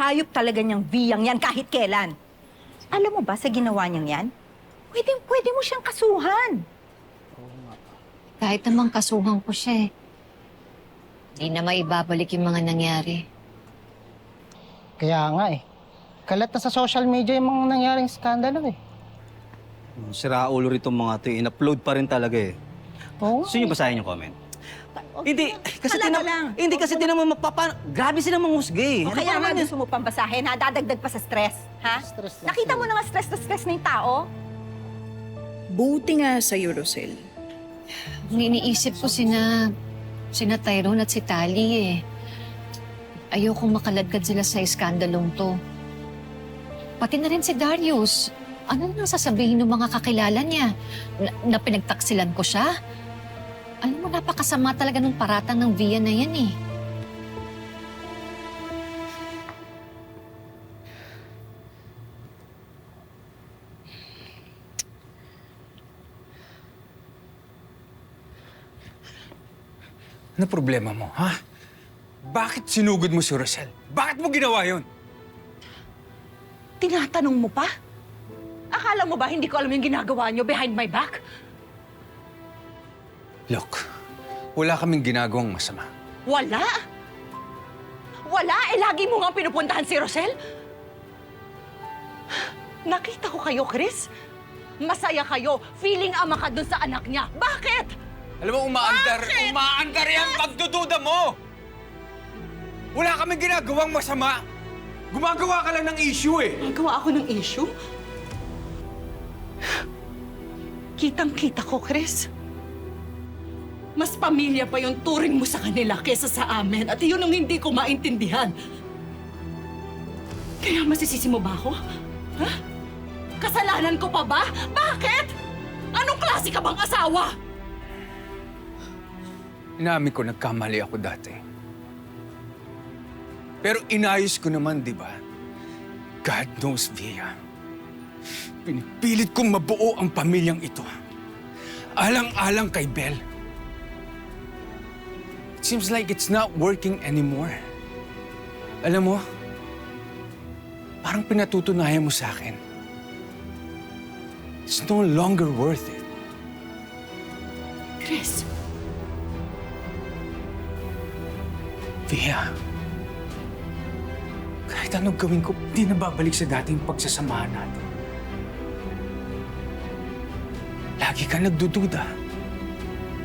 Hayop talaga niyang Viyang yan kahit kailan. Alam mo ba sa ginawa niyang yan? Pwede mo siyang kasuhan. Kahit namang kasuhan ko siya eh. Hindi na maibabalik yung mga nangyari. Kaya nga eh. Kalat na sa social media yung mga nangyaring skandalo eh. Sira ulo rito mga to. In-upload pa rin talaga eh. Oo. Gusto niyo basahin yung comment? Hindi, kasi Halata lang. Hindi kasi tinan mo grabe sila manghusga eh. O kaya nga gusto mo pang basahin, ha? Dadagdag pa sa stress, ha? Stress lang Nakita sila. mo na nga stress na stress na yung tao? Buti nga sa'yo, Rosel. Ang iniisip ko sina Tyrone at si Tali eh. Ayokong makaladkad sila sa iskandalong to. Pati na rin si Darius. Ano nang sasabihin ng mga kakilala niya? Na pinagtaksilan ko siya? Alam mo, napakasama talaga ng paratang ng Via na yan eh. Ano problema mo, ha? Bakit sinugod mo si Rosel? Bakit mo ginawa yun? Tinatanong mo pa? Akala mo ba hindi ko alam yung ginagawa niyo behind my back? Look, wala kaming ginagawang masama. Wala? Wala? Eh, lagi mo nga pinupuntahan si Rosel? Nakita ko kayo, Chris. Masaya kayo. Feeling ama ka dun sa anak niya. Bakit? Alam mo, umaandar yung pagdududa mo! Wala kaming ginagawang masama. Gumagawa ka lang ng issue eh. Nagawa ako ng issue? Kitang-kita ko, Chris. Mas pamilya pa yung turing mo sa kanila kesa sa amin at yun ang hindi ko maintindihan. Kaya masisisi mo ba ako? Ha? Kasalanan ko pa ba? Bakit? Anong klase ka bang asawa? Inamin ko, nagkamali ako dati. Pero inayos ko naman, di ba? God knows, Via. Pinipilit kong mabuo ang pamilyang ito. Alang-alang kay Belle. It seems like it's not working anymore. Alam mo, parang pinatutunayan mo sa akin. It's no longer worth it. Chris, Via, kahit anong gawin ko, di na babalik sa dating pagsasamahan natin. Lagi ka nagdududa.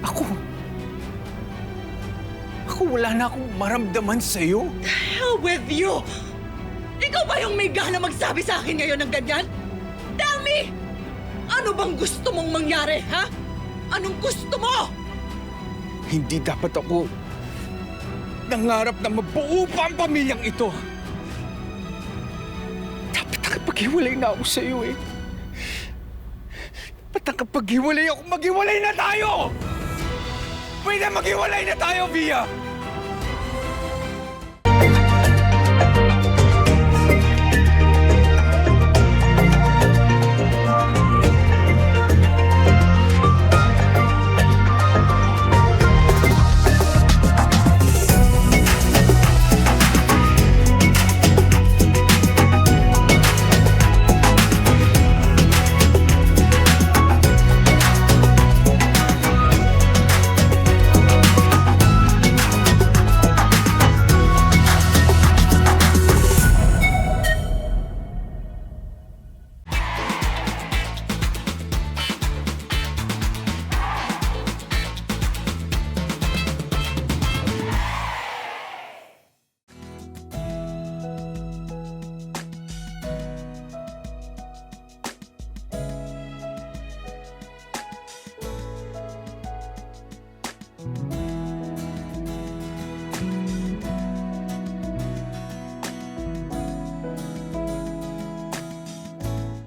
Ako wala na akong maramdaman sa'yo. hell with you! Ikaw ba yung may gana magsabi sa akin ngayon ng ganyan? Tell me! Ano bang gusto mong mangyari, ha? Anong gusto mo? Hindi dapat ako nangarap na mabuo pa ang pamilyang ito. Dapat nakapaghiwalay na ako sa'yo eh. Dapat nakapaghiwalay ako, maghiwalay na tayo! Pwede maghiwalay na tayo, Via!